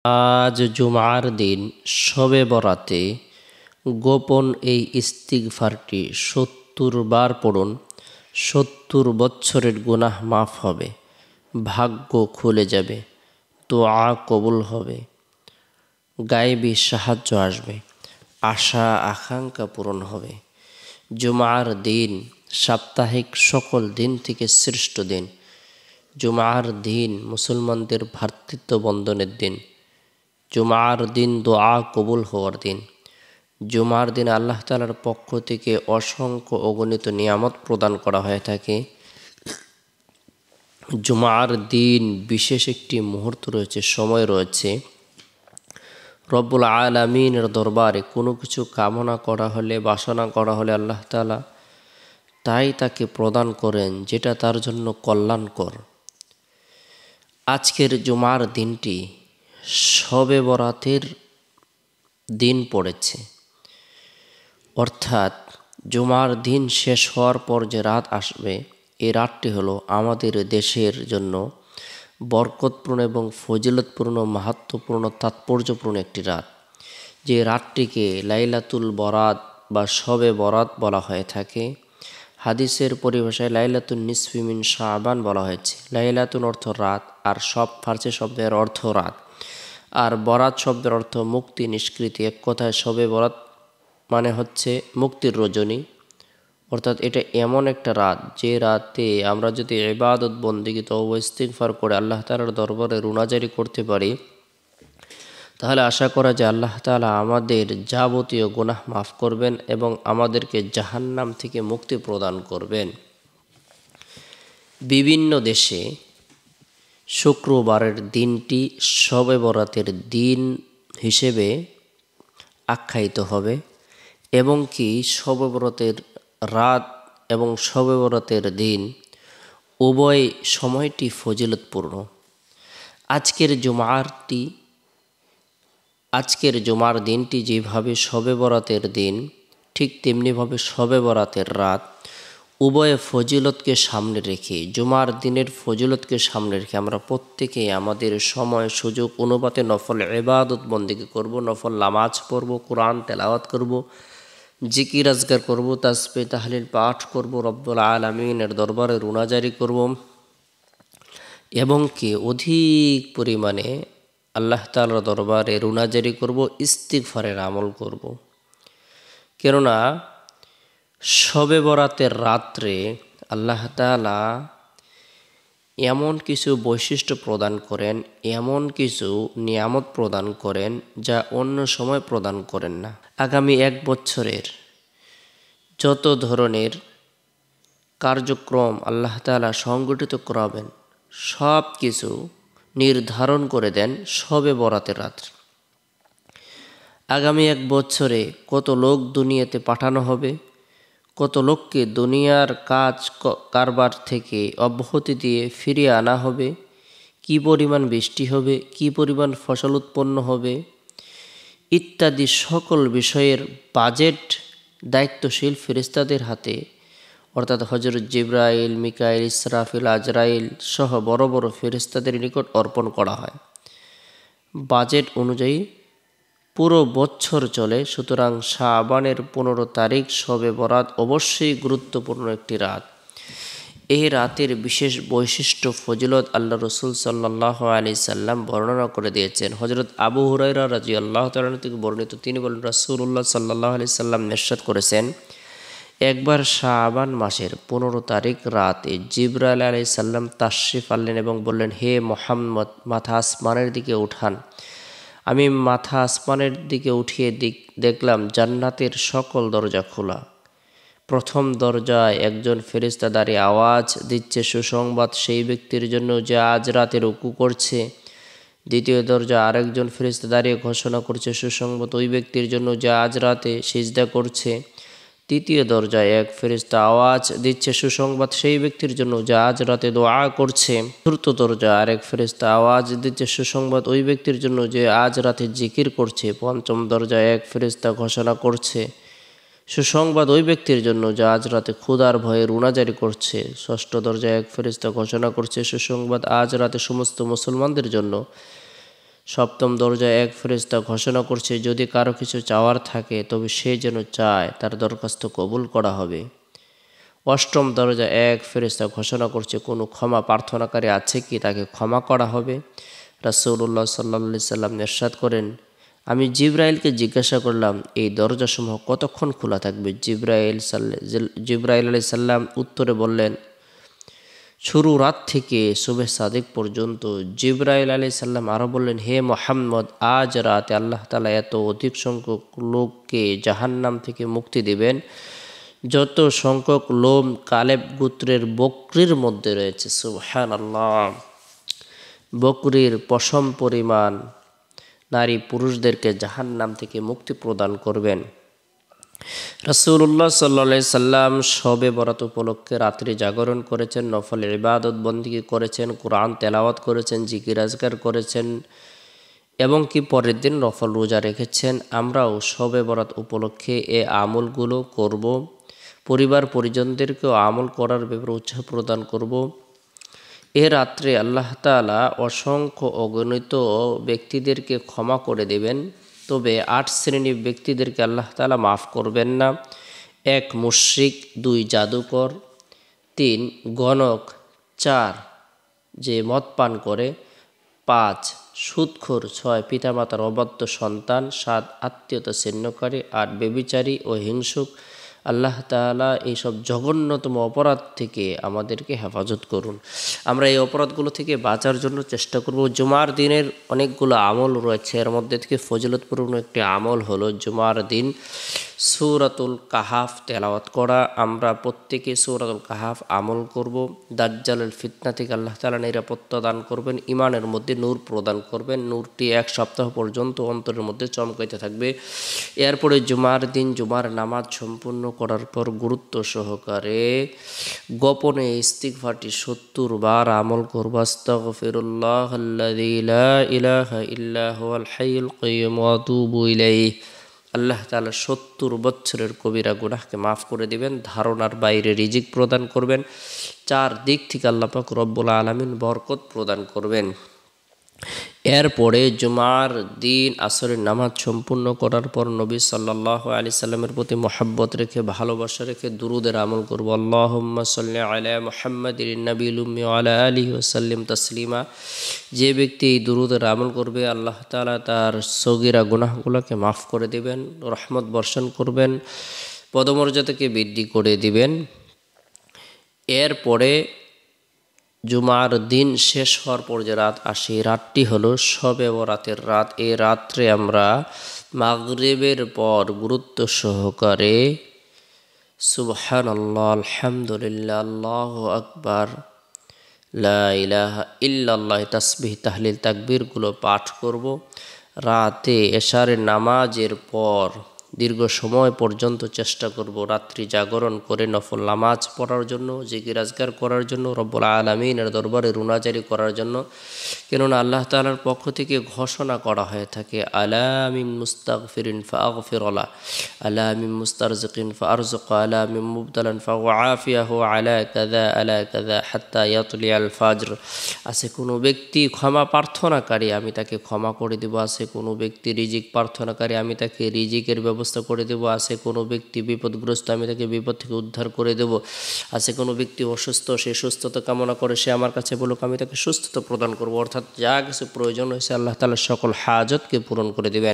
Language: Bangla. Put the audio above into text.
আজ জুমার দিন শবে বরাতে গোপন এই ইস্তিগফারটি ৭০ বার পড়ুন। ৭০ বছরের গুনাহ মাফ হবে, ভাগ্য খুলে যাবে, দোয়া কবুল হবে, গায়েবী সাহায্য আসবে, আশা আকাঙ্ক্ষা পূরণ হবে। জুমার দিন সাপ্তাহিক সকল দিন থেকে শ্রেষ্ঠ দিন। জুমার দিন মুসলমানদের ভ্রাতৃত্ব বন্ধনের দিন। জুমার দিন দোয়া কবুল হওয়ার দিন। জুমার দিন আল্লাহ তাআলার পক্ষ থেকে অসংখ্য অগণিত নিয়ামত প্রদান করা হয়ে থাকে। জুমার দিন বিশেষ একটি মুহূর্ত রয়েছে, সময় রয়েছে। রব্বুল আলামিনের দরবারে কোনো কিছু কামনা করা হলে, বাসনা করা হলে আল্লাহ তাআলা তাই তাকে প্রদান করেন যেটা তার জন্য কল্যাণকর। আজকের জুমার দিনটি শবে বরাতের দিন পড়েছে, অর্থাৎ জুমার দিন শেষ হওয়ার পর যে রাত আসবে, এই রাতটি হলো আমাদের দেশের জন্য বরকতপূর্ণ এবং ফজিলতপূর্ণ, মাহাত্ম্যপূর্ণ, তাৎপর্যপূর্ণ একটি রাত। যে রাতটিকে লাইলাতুল বরাত বা শবে বরাত বলা হয়ে থাকে। হাদিসের পরিভাষায় লাইলাতুন নিসফি মিন শাবান বলা হয়েছে। লাইলাতুন অর্থ রাত, আর সব ফার্সি শব্দের অর্থ রাত, আর বরাত শব্দের অর্থ মুক্তি, নিষ্কৃতি। এক কথায় শবে বরাত মানে হচ্ছে মুক্তির রজনী, অর্থাৎ এটা এমন একটা রাত যে রাতে আমরা যদি ইবাদত বন্দেগী তওবা ইস্তিগফার করে আল্লাহ তাআলার দরবারে রুনাজারি করতে পারি, তাহলে আশা করা যায় আল্লাহ তাআলা আমাদের যাবতীয় গুনাহ মাফ করবেন এবং আমাদেরকে জাহান্নাম থেকে মুক্তি প্রদান করবেন। বিভিন্ন দেশে শুক্রবারের দিনটি শবে বরাতের দিন হিসেবে আখ্যায়িত হবে, এবং কি শবে বরাতের রাত এবং শবে বরাতের দিন উভয় সময়টি ফজিলতপূর্ণ। আজকের জুমার দিনটি যেভাবে শবে বরাতের দিন, ঠিক তেমনিভাবে শবে বরাতের রাত উভয় ফজিলতকে সামনে রেখে, জুমার দিনের ফজিলতকে সামনে রেখে আমরা প্রত্যেকেই আমাদের সময় সুযোগ অনুপাতে নফল ইবাদত বন্দেগী করব, নফল নামাজ পড়ব, কোরআন তেলাওয়াত করব, জিকির আজকার করব, তাসবিহ তাহলিল পাঠ করব, রব্বুল আলামিনের দরবারে রুনাজারি করব, এবং কি অধিক পরিমাণে আল্লাহ তাআলার দরবারে রুনাজারি করব, ইস্তিগফারের আমল করব। কেননা শবে বরাতের রাত্রে আল্লাহ তাআলা এমন কিছু বৈশিষ্ট্য প্রদান করেন, এমন কিছু নিয়ামত প্রদান করেন যা অন্য সময় প্রদান করেন না। আগামী এক বছরের যত ধরনের কার্যক্রম আল্লাহ তাআলা সংগঠিত করাবেন, সব কিছু নির্ধারণ করে দেন শবে বরাতের রাত্রে। আগামী এক বছরে কত লোক দুনিয়াতে পাঠানো হবে, কত লোককে দুনিয়ার কাজ কারবার থেকে অব্যাহতি দিয়ে ফিরিয়ে আনা হবে, কি পরিমাণ বৃষ্টি হবে, কি পরিমাণ ফসল উৎপন্ন হবে, ইত্যাদি সকল বিষয়ের বাজেট দায়িত্বশীল ফেরেশতাদের হাতে, অর্থাৎ হযরত জিবরাইল, মিকাইল, ইসরাফিল, আজরাইল সহ বড় বড় ফেরেশতাদের নিকট অর্পণ করা হয়। বাজেট অনুযায়ী পুরো বছর চলে। সুতরাং শাবানের 15 তারিখ শবে বরাত অবশ্যই গুরুত্বপূর্ণ একটি রাত। এই রাতের বিশেষ বৈশিষ্ট্য ফজিলত আল্লাহ রসুল সাল্লাল্লাহু আলাইহি সাল্লাম বর্ণনা করে দিয়েছেন। হযরত আবু হুরায়রা রাদিয়াল্লাহু তাআলা থেকে বর্ণিত, তিনি বলেন রাসূলুল্লাহ সাল্লাল্লাহু আলাইহি সাল্লাম ইরশাদ করেছেন, একবার শাবান মাসের 15 তারিখ রাতে জিবরাইল আলাইহিস সালাম তাশরিফ আনলেন এবং বললেন, হে মুহাম্মদ, মাথা আসমানের দিকে উঠান। আমি মাথা আসমানের দিকে উঠিয়ে দেখলাম জান্নাতের সকল দরজা খোলা। প্রথম দরজায় একজন ফেরেশতা দাঁড়িয়ে আওয়াজ দিচ্ছে সুসংবাদ সেই ব্যক্তির জন্য যে আজ রাতে রুকু করছে। দ্বিতীয় দরজা আরেকজন ফেরেশতা দাঁড়িয়ে ঘোষণা করছে সুসংবাদ ওই ব্যক্তির জন্য যে আজ রাতে সিজদা করছে। তৃতীয় দরজায় এক ফেরেশতা আওয়াজ দিচ্ছে সুসংবাদ সেই ব্যক্তির জন্য যে আজ রাতে দোয়া করছে। চতুর্থ দরজা আরেক ফেরেশতা আওয়াজ দিচ্ছে সুসংবাদ ওই ব্যক্তির জন্য যে আজ রাতে জিকির করছে। পঞ্চম দরজায় এক ফেরেশতা ঘোষণা করছে সুসংবাদ ওই ব্যক্তির জন্য যে আজ রাতে ক্ষুধার ভয়ে রুনাজারি করছে। ষষ্ঠ দরজায় এক ফেরেশতা ঘোষণা করছে সুসংবাদ আজ রাতে সমস্ত মুসলমানদের জন্য। সপ্তম দরজায় এক ফেরেশতা ঘোষণা করছে, যদি কারো কিছু চাওয়ার থাকে তবে সে যেন চায়, তার দরখাস্ত কবুল করা হবে। অষ্টম দরজায় এক ফেরেশতা ঘোষণা করছে, কোনো ক্ষমা প্রার্থনাকারী আছে কি, তাকে ক্ষমা করা হবে। রাসূলুল্লাহ সাল্লাল্লাহু আলাইহি সাল্লাম ইরশাদ করেন, আমি জিবরাইলকে জিজ্ঞাসা করলাম, এই দরজাসমূহ কতক্ষণ খোলা থাকবে? জিবরাইল আলাইহিস সালাম উত্তরে বললেন, শুরু রাত থেকে সুবহ সাদিক পর্যন্ত। জিবরাইল আলাইহিস সালাম আরও বললেন, হে মুহাম্মদ, আজ রাতে আল্লাহ তাআলা এত অধিক সংখ্যক লোককে জাহান্নাম থেকে মুক্তি দিবেন যত সংখ্যক লোম কালেব গোত্রের বকরির মধ্যে রয়েছে। সুবহানাল্লাহ। বকরির পশম পরিমাণ নারী পুরুষদেরকে জাহান্নাম থেকে মুক্তি প্রদান করবেন। রাসূলুল্লাহ সাল্লাল্লাহু আলাইহি সাল্লাম শবে বরাত উপলক্ষে রাত্রি জাগরণ করেছেন, নফল ইবাদত বন্দেগী করেছেন, কোরআন তেলাওয়াত করেছেন, জিকির আজকার করেছেন এবং কি পরের দিন নফল রোজা রেখেছেন। আমরাও শবে বরাত উপলক্ষে এই আমলগুলো করব। পরিবার পরিজনদেরকেও আমল করার ব্যাপারে উৎসাহ প্রদান করব। এ রাত্রে আল্লাহ তাআলা অসংখ্য অগণিত ব্যক্তিদেরকে ক্ষমা করে দেবেন, তবে ৮ শ্রেণীর ব্যক্তিদেরকে আল্লাহ তাআলা মাফ করবেন না। ১ মুশরিক, ২ জাদুকর, ৩ গণক, ৪ যে মদ পান করে, ৫ সুদখোর, ৬ পিতামাতার অবাধ্য সন্তান, ৭ আত্মীয়তা ছিন্নকারী, ৮ ব্যভিচারী ও হিংসুক। আল্লাহ তাআলা এইসব জঘন্যতম অপরাধ থেকে আমাদেরকে হেফাজত করুন। আমরা এই অপরাধগুলো থেকে বাঁচার জন্য চেষ্টা করব। জুমার দিনের অনেকগুলো আমল রয়েছে, এর মধ্যে থেকে ফজিলতপূর্ণ একটি আমল হলো জুমার দিন সূরাতুল কাহাফ তেলাওয়াত করা। আমরা প্রত্যেকে সূরাতুল কাহাফ আমল করব। দাজ্জালের ফিতনা থেকে আল্লাহ তাআলা নিরাপত্তা দান করবেন, ঈমানের মধ্যে নূর প্রদান করবেন। নূরটি 1 সপ্তাহ পর্যন্ত অন্তরের মধ্যে চমকাইতে থাকবে। এরপরে জুমার দিন জুমার নামাজ সম্পূর্ণ করার পর গুরুত্ব সহকারে গোপনে ইস্তিগফারটি 70 বার আমল করব। আস্তাগফিরুল্লাহাল্লাযী লা ইলাহা ইল্লা হুয়াল হাইয়ুল কাইয়্যুম ওয়া আতুবু ইলাইহি। আল্লাহ তাআলা 70 বছরের কবিরা গুনাহকে মাফ করে দিবেন, ধারণার বাইরে রিজিক প্রদান করবেন, 4 দিক থেকে আল্লাহ পাক রব্বুল আলামিন বরকত প্রদান করবেন। এরপরে জুমার দিন আসরের নামাজ সম্পূর্ণ করার পর নবী সাল্লাল্লাহু আলাইহি সাল্লামের প্রতি মহব্বত রেখে, ভালোবাসা রেখে দুরুদের আমল করব। আল্লাহুম্মা সাল্লি আলা মুহাম্মাদিন নবিয়্যিল উম্মি ওয়া আলা আলিহি ওয়া সাল্লিম তাসলিমা। যে ব্যক্তি এই দুরুদের আমল করবে, আল্লাহ তাআলা তার সগীরা গুনাহগুলোকে মাফ করে দিবেন, রহমত বর্ষণ করবেন, পদমর্যাদাকে বৃদ্ধি করে দিবেন। এরপরে জুমার দিন শেষ হওয়ার পর যে রাত আসে, রাতটি হলো শবে বরাতের রাত। এই রাত্রে আমরা মাগরিবের পর গুরুত্ব সহকারে সুবহানাল্লাহ, আলহামদুলিল্লাহ, আল্লাহু আকবার, লা ইলাহা ইল্লাল্লাহ তাসবিহ তাহলিল তাকবীরগুলো পাঠ করব। রাতে এশারের নামাজের পর দীর্ঘ সময় পর্যন্ত চেষ্টা করব রাত্রি জাগরণ করে নফল নামাজ পড়ার জন্য, জিকির আজকার করার জন্য, রব্বুল আলামিনের দরবারে রুনাজারি করার জন্য। কেননা আল্লাহ তাআলার পক্ষ থেকে ঘোষণা করা হয়ে থাকে, আলা মিন মুস্তাগফিরিন ফাগফিরলা, আলা মিন মুস্তারজিকিন ফারজুক, আলা মিন মুবতালান ফাআফিয়াহু, আলা কাযা হাত্তা ইয়াতলিয়াল ফাজর। আছে কোনো ব্যক্তি ক্ষমা প্রার্থনাকারী, আমি তাকে ক্ষমা করে দেব। আছে কোনো ব্যক্তি রিজিক প্রার্থনাকারী, আমি তাকে রিজিকের ব্যবস্থা করে দেব। আছে কোনো ব্যক্তি বিপদগ্রস্ত, আমি তাকে বিপদ থেকে উদ্ধার করে দেব। আছে কোনো ব্যক্তি অসুস্থ, সে সুস্থতা কামনা করে, সে আমার কাছে বলুক, আমি তাকে সুস্থতা প্রদান করব। অর্থাৎ যা কিছু প্রয়োজন হয়েছে আল্লাহ তাআলা সকল হাজতকে পূরণ করে দেবেন।